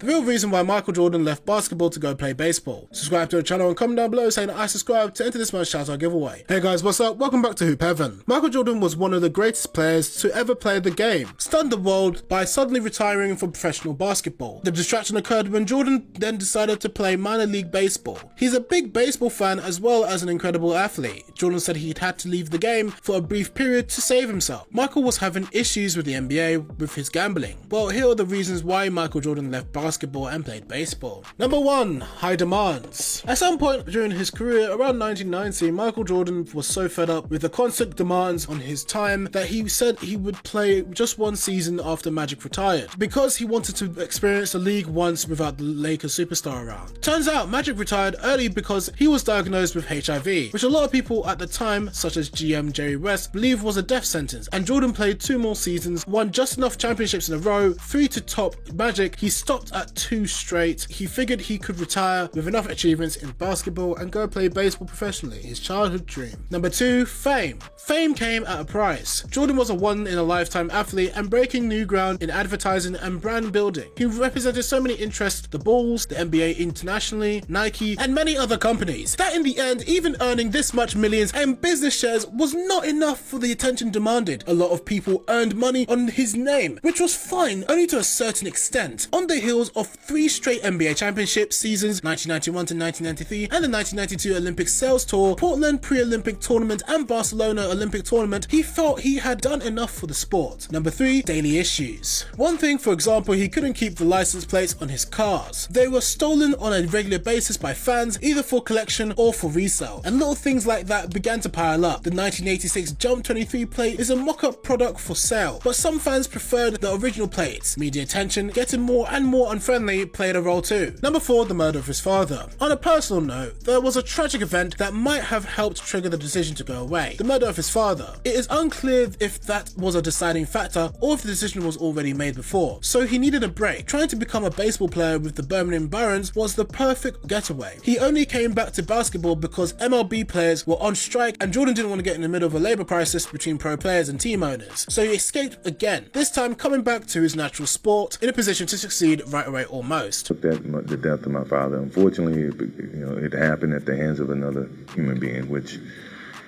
The real reason why Michael Jordan left basketball to go play baseball. Subscribe to the channel and comment down below saying that I subscribe to enter this month's shoutout giveaway. Hey guys, what's up? Welcome back to Hoop Heaven. Michael Jordan was one of the greatest players to ever play the game, stunned the world by suddenly retiring from professional basketball. The distraction occurred when Jordan then decided to play minor league baseball. He's a big baseball fan as well as an incredible athlete. Jordan said he'd had to leave the game for a brief period to save himself. Michael was having issues with the NBA with his gambling. Well, here are the reasons why Michael Jordan left basketball and played baseball. Number 1. High demands. At some point during his career, around 1990, Michael Jordan was so fed up with the constant demands on his time that he said he would play just one season after Magic retired, because he wanted to experience the league once without the Lakers superstar around. Turns out Magic retired early because he was diagnosed with HIV, which a lot of people at the time, such as GM Jerry West, believed was a death sentence, and Jordan played 2 more seasons, won just enough championships in a row, 3 to top Magic. He stopped at 2 straight. He figured he could retire with enough achievements in basketball and go play baseball professionally, his childhood dream. Number 2. Fame. Fame came at a price. Jordan was a one-in-a-lifetime athlete and breaking new ground in advertising and brand building. He represented so many interests, the Bulls, the NBA internationally, Nike, and many other companies, that in the end, even earning this much millions and business shares was not enough for the attention demanded. A lot of people earned money on his name, which was fine only to a certain extent. On the heels of 3 straight NBA championship seasons, 1991 to 1993, and the 1992 Olympic sales tour, Portland pre-Olympic tournament, and Barcelona Olympic tournament, he felt he had done enough for the sport. Number 3. Daily issues. One thing, for example, he couldn't keep the license plates on his cars. They were stolen on a regular basis by fans, either for collection or for resale, and little things like that began to pile up. The 1986 Jump 23 plate is a mock-up product for sale, but some fans preferred the original plates. Media attention, getting more and more unfriendly, played a role too. Number 4. The murder of his father. On a personal note, there was a tragic event that might have helped trigger the decision to go away. The murder of his father. It is unclear if that was a deciding factor or if the decision was already made before, so he needed a break. Trying to become a baseball player with the Birmingham Barons was the perfect getaway. He only came back to basketball because MLB players were on strike and Jordan didn't want to get in the middle of a labor crisis between pro players and team owners, so he escaped again, this time coming back to his natural sport in a position to succeed right away almost. The death of my father, unfortunately, it happened at the hands of another human being, which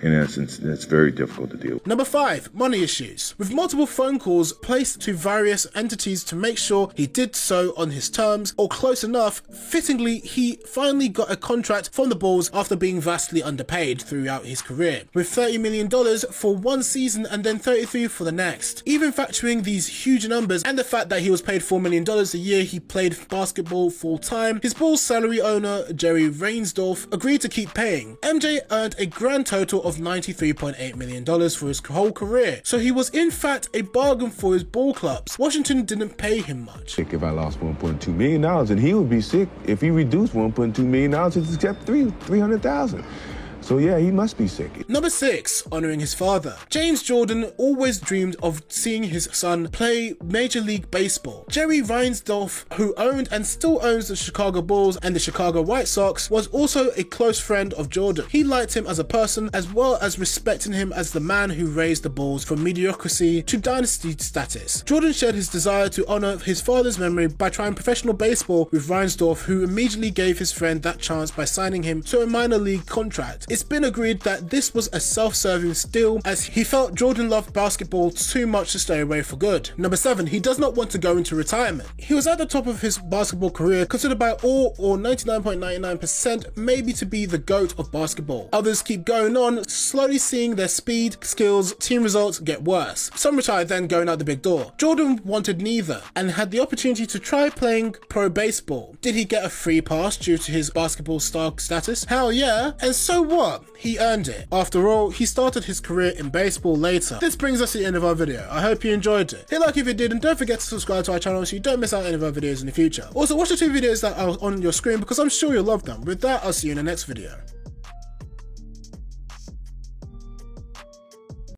in essence, that's very difficult to deal with. Number 5. Money issues. With multiple phone calls placed to various entities to make sure he did so on his terms or close enough, fittingly, he finally got a contract from the Bulls after being vastly underpaid throughout his career, with $30 million for one season and then $33 for the next. Even factoring these huge numbers and the fact that he was paid $4 million a year he played basketball full time, his Bulls salary owner, Jerry Reinsdorf, agreed to keep paying. MJ earned a grand total of $93.8 million for his whole career, so he was in fact a bargain for his ball clubs. Washington didn't pay him much. If I lost $1.2 million, and he would be sick if he reduced $1.2 million to except $300,000. So yeah, he must be sick. Number 6. Honoring his father. James Jordan always dreamed of seeing his son play Major League Baseball. Jerry Reinsdorf, who owned and still owns the Chicago Bulls and the Chicago White Sox, was also a close friend of Jordan. He liked him as a person as well as respecting him as the man who raised the Bulls from mediocrity to dynasty status. Jordan shared his desire to honor his father's memory by trying professional baseball with Reinsdorf, who immediately gave his friend that chance by signing him to a minor league contract. It's been agreed that this was a self-serving steal, as he felt Jordan loved basketball too much to stay away for good. Number 7. He does not want to go into retirement. He was at the top of his basketball career, considered by all, or 99.99%, maybe to be the GOAT of basketball. Others keep going on, slowly seeing their speed, skills, team results get worse. Some retired then going out the big door. Jordan wanted neither and had the opportunity to try playing pro baseball. Did he get a free pass due to his basketball star status? Hell yeah, and so what? He earned it. After all, he started his career in baseball later. This brings us to the end of our video. I hope you enjoyed it. Hit like if you did, and don't forget to subscribe to our channel so you don't miss out on any of our videos in the future. Also, watch the 2 videos that are on your screen because I'm sure you'll love them. With that, I'll see you in the next video.